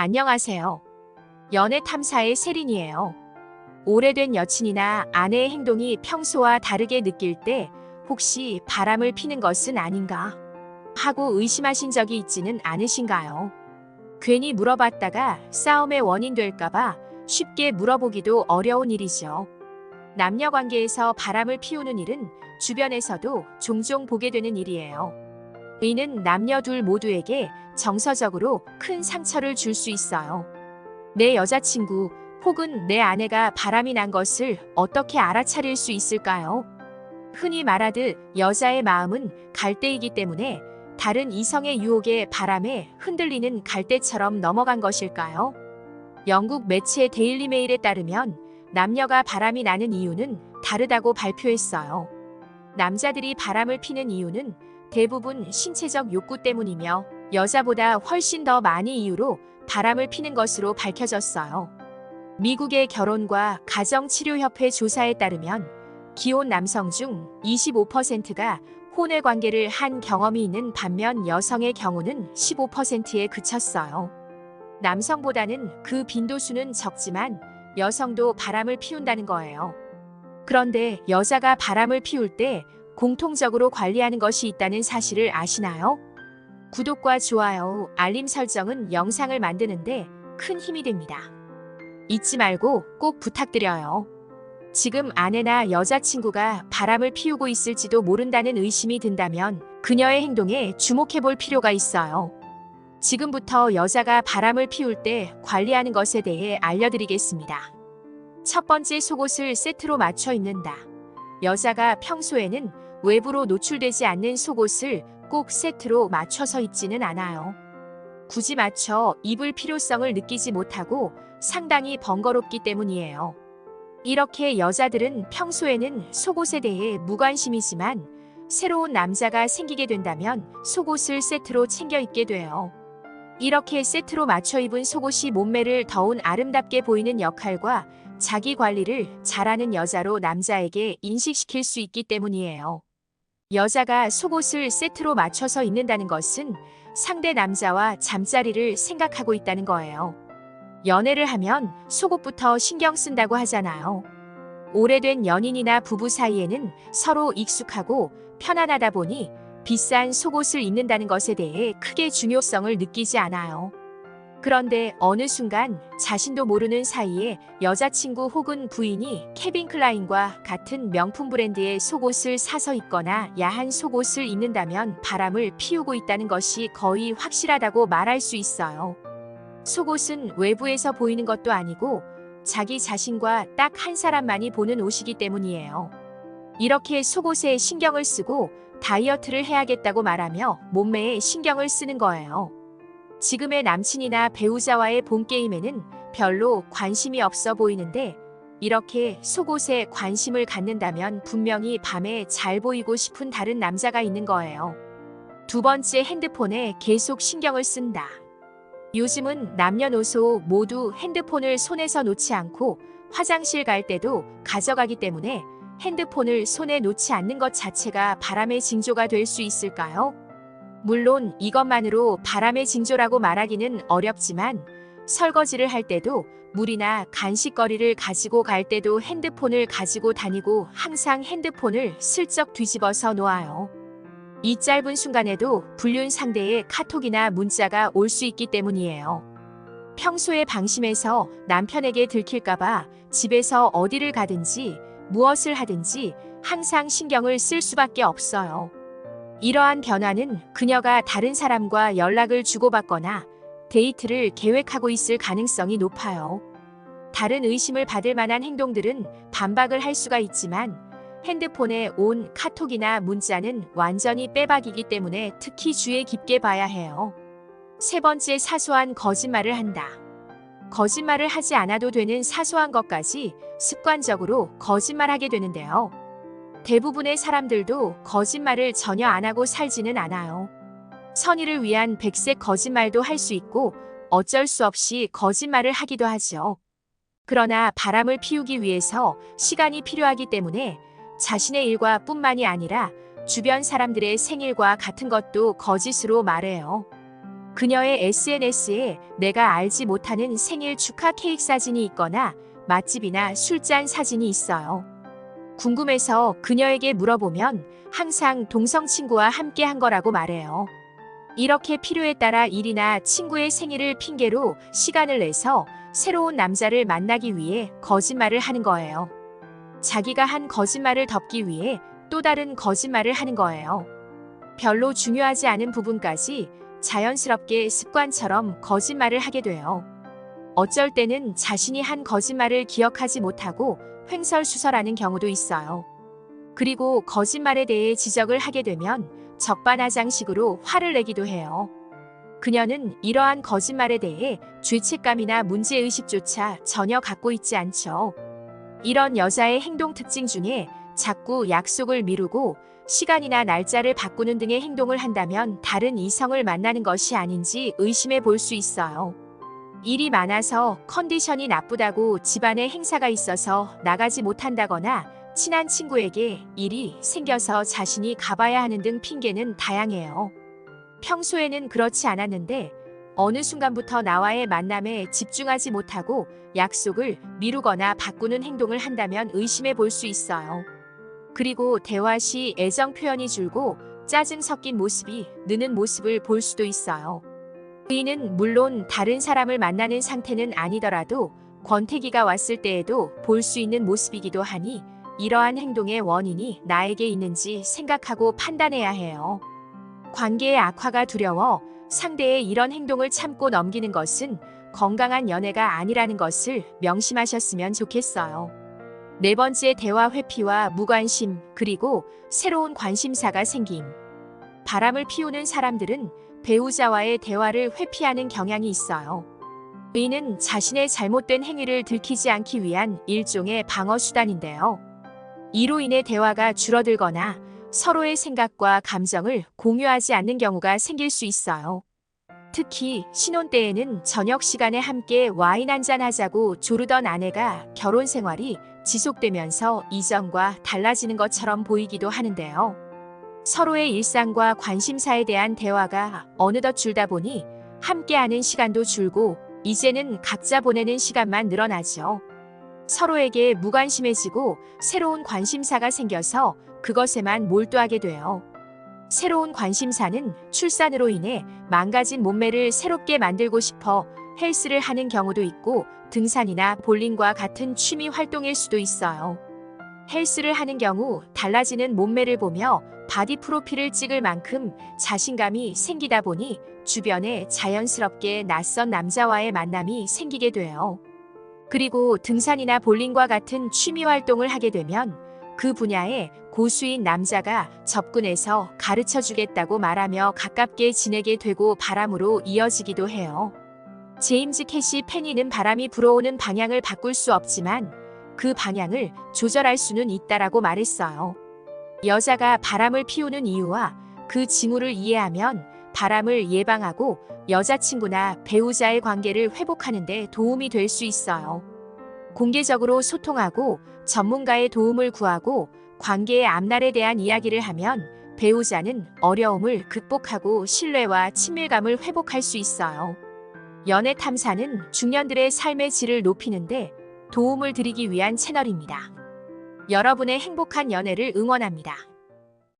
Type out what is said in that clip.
안녕하세요. 연애 탐사의 세린이에요. 오래된 여친이나 아내의 행동이 평소와 다르게 느낄 때 혹시 바람을 피는 것은 아닌가 하고 의심하신 적이 있지는 않으신가요? 괜히 물어봤다가 싸움의 원인 될까봐 쉽게 물어보기도 어려운 일이죠. 남녀 관계에서 바람을 피우는 일은 주변에서도 종종 보게 되는 일이에요. 이는 남녀 둘 모두에게 정서적으로 큰 상처를 줄 수 있어요. 내 여자친구 혹은 내 아내가 바람이 난 것을 어떻게 알아차릴 수 있을까요? 흔히 말하듯 여자의 마음은 갈대이기 때문에 다른 이성의 유혹에 바람에 흔들리는 갈대처럼 넘어간 것일까요? 영국 매체 데일리 메일에 따르면 남녀가 바람이 나는 이유는 다르다고 발표했어요. 남자들이 바람을 피는 이유는 대부분 신체적 욕구 때문이며 여자보다 훨씬 더 많은 이유로 바람을 피는 것으로 밝혀졌어요. 미국의 결혼과 가정치료협회 조사에 따르면 기혼 남성 중 25%가 혼외 관계를 한 경험이 있는 반면 여성의 경우는 15%에 그쳤어요. 남성보다는 그 빈도수는 적지만 여성도 바람을 피운다는 거예요. 그런데 여자가 바람을 피울 때 공통적으로 관리하는 것이 있다는 사실을 아시나요? 구독과 좋아요, 알림 설정은 영상을 만드는데 큰 힘이 됩니다. 잊지 말고 꼭 부탁드려요. 지금 아내나 여자친구가 바람을 피우고 있을지도 모른다는 의심이 든다면 그녀의 행동에 주목해 볼 필요가 있어요. 지금부터 여자가 바람을 피울 때 관리하는 것에 대해 알려드리겠습니다. 첫 번째, 속옷을 세트로 맞춰 입는다. 여자가 평소에는 외부로 노출되지 않는 속옷을 꼭 세트로 맞춰서 입지는 않아요. 굳이 맞춰 입을 필요성을 느끼지 못하고 상당히 번거롭기 때문이에요. 이렇게 여자들은 평소에는 속옷에 대해 무관심이지만 새로운 남자가 생기게 된다면 속옷을 세트로 챙겨 입게 돼요. 이렇게 세트로 맞춰 입은 속옷이 몸매를 더욱 아름답게 보이는 역할과 자기 관리를 잘하는 여자로 남자에게 인식시킬 수 있기 때문이에요. 여자가 속옷을 세트로 맞춰서 입는다는 것은 상대 남자와 잠자리를 생각하고 있다는 거예요. 연애를 하면 속옷부터 신경 쓴다고 하잖아요. 오래된 연인이나 부부 사이에는 서로 익숙하고 편안하다 보니 비싼 속옷을 입는다는 것에 대해 크게 중요성을 느끼지 않아요. 그런데 어느 순간 자신도 모르는 사이에 여자친구 혹은 부인이 케빈 클라인과 같은 명품 브랜드의 속옷을 사서 입거나 야한 속옷을 입는다면 바람을 피우고 있다는 것이 거의 확실하다고 말할 수 있어요. 속옷은 외부에서 보이는 것도 아니고 자기 자신과 딱 한 사람만이 보는 옷이기 때문이에요. 이렇게 속옷에 신경을 쓰고 다이어트를 해야겠다고 말하며 몸매에 신경을 쓰는 거예요. 지금의 남친이나 배우자와의 본게임에는 별로 관심이 없어 보이는데 이렇게 속옷에 관심을 갖는다면 분명히 밤에 잘 보이고 싶은 다른 남자가 있는 거예요. 두 번째, 핸드폰에 계속 신경을 쓴다. 요즘은 남녀노소 모두 핸드폰을 손에서 놓지 않고 화장실 갈 때도 가져가기 때문에 핸드폰을 손에 놓지 않는 것 자체가 바람의 징조가 될 수 있을까요? 물론 이것만으로 바람의 징조라고 말하기는 어렵지만 설거지를 할 때도 물이나 간식거리를 가지고 갈 때도 핸드폰을 가지고 다니고 항상 핸드폰을 슬쩍 뒤집어서 놓아요. 이 짧은 순간에도 불륜 상대의 카톡이나 문자가 올 수 있기 때문이에요. 평소에 방심해서 남편에게 들킬까봐 집에서 어디를 가든지 무엇을 하든지 항상 신경을 쓸 수밖에 없어요. 이러한 변화는 그녀가 다른 사람과 연락을 주고받거나 데이트를 계획하고 있을 가능성이 높아요. 다른 의심을 받을 만한 행동들은 반박을 할 수가 있지만 핸드폰에 온 카톡이나 문자는 완전히 빼박이기 때문에 특히 주의 깊게 봐야 해요. 세 번째, 사소한 거짓말을 한다. 거짓말을 하지 않아도 되는 사소한 것까지 습관적으로 거짓말하게 되는데요. 대부분의 사람들도 거짓말을 전혀 안 하고 살지는 않아요. 선의를 위한 백색 거짓말도 할 수 있고 어쩔 수 없이 거짓말을 하기도 하죠. 그러나 바람을 피우기 위해서 시간이 필요하기 때문에 자신의 일과 뿐만이 아니라 주변 사람들의 생일과 같은 것도 거짓으로 말해요. 그녀의 SNS에 내가 알지 못하는 생일 축하 케이크 사진이 있거나 맛집이나 술잔 사진이 있어요. 궁금해서 그녀에게 물어보면 항상 동성 친구와 함께 한 거라고 말해요. 이렇게 필요에 따라 일이나 친구의 생일을 핑계로 시간을 내서 새로운 남자를 만나기 위해 거짓말을 하는 거예요. 자기가 한 거짓말을 덮기 위해 또 다른 거짓말을 하는 거예요. 별로 중요하지 않은 부분까지 자연스럽게 습관처럼 거짓말을 하게 돼요. 어쩔 때는 자신이 한 거짓말을 기억하지 못하고 횡설수설하는 경우도 있어요. 그리고 거짓말에 대해 지적을 하게 되면 적반하장식으로 화를 내기도 해요. 그녀는 이러한 거짓말에 대해 죄책감이나 문제의식조차 전혀 갖고 있지 않죠. 이런 여자의 행동 특징 중에 자꾸 약속을 미루고 시간이나 날짜를 바꾸는 등의 행동을 한다면 다른 이성을 만나는 것이 아닌지 의심해 볼 수 있어요. 일이 많아서 컨디션이 나쁘다고 집안에 행사가 있어서 나가지 못한다거나 친한 친구에게 일이 생겨서 자신이 가봐야 하는 등 핑계는 다양해요. 평소에는 그렇지 않았는데 어느 순간부터 나와의 만남에 집중하지 못하고 약속을 미루거나 바꾸는 행동을 한다면 의심해 볼 수 있어요. 그리고 대화 시 애정 표현이 줄고 짜증 섞인 모습이 느는 모습을 볼 수도 있어요. 의인은 물론 다른 사람을 만나는 상태는 아니더라도 권태기가 왔을 때에도 볼 수 있는 모습이기도 하니 이러한 행동의 원인이 나에게 있는지 생각하고 판단해야 해요. 관계의 악화가 두려워 상대의 이런 행동을 참고 넘기는 것은 건강한 연애가 아니라는 것을 명심하셨으면 좋겠어요. 네 번째, 대화 회피와 무관심, 그리고 새로운 관심사가 생김. 바람을 피우는 사람들은 배우자와의 대화를 회피하는 경향이 있어요. 이는 자신의 잘못된 행위를 들키지 않기 위한 일종의 방어 수단인데요. 이로 인해 대화가 줄어들거나 서로의 생각과 감정을 공유하지 않는 경우가 생길 수 있어요. 특히 신혼 때에는 저녁 시간에 함께 와인 한잔 하자고 조르던 아내가 결혼 생활이 지속되면서 이전과 달라지는 것처럼 보이기도 하는데요. 서로의 일상과 관심사에 대한 대화가 어느덧 줄다 보니 함께하는 시간도 줄고 이제는 각자 보내는 시간만 늘어나죠. 서로에게 무관심해지고 새로운 관심사가 생겨서 그것에만 몰두하게 돼요. 새로운 관심사는 출산으로 인해 망가진 몸매를 새롭게 만들고 싶어 헬스를 하는 경우도 있고 등산이나 볼링과 같은 취미 활동일 수도 있어요. 헬스를 하는 경우 달라지는 몸매를 보며 바디 프로필을 찍을 만큼 자신감이 생기다 보니 주변에 자연스럽게 낯선 남자와의 만남이 생기게 돼요. 그리고 등산이나 볼링과 같은 취미 활동을 하게 되면 그 분야에 고수인 남자가 접근해서 가르쳐 주겠다고 말하며 가깝게 지내게 되고 바람으로 이어지기도 해요. 제임스 캐시 페니는 바람이 불어오는 방향을 바꿀 수 없지만 그 방향을 조절할 수는 있다라고 말했어요. 여자가 바람을 피우는 이유와 그 징후를 이해하면 바람을 예방하고 여자친구나 배우자의 관계를 회복하는 데 도움이 될 수 있어요. 공개적으로 소통하고 전문가의 도움을 구하고 관계의 앞날에 대한 이야기를 하면 배우자는 어려움을 극복하고 신뢰와 친밀감을 회복할 수 있어요. 연애 탐사는 중년들의 삶의 질을 높이는데 도움을 드리기 위한 채널입니다. 여러분의 행복한 연애를 응원합니다.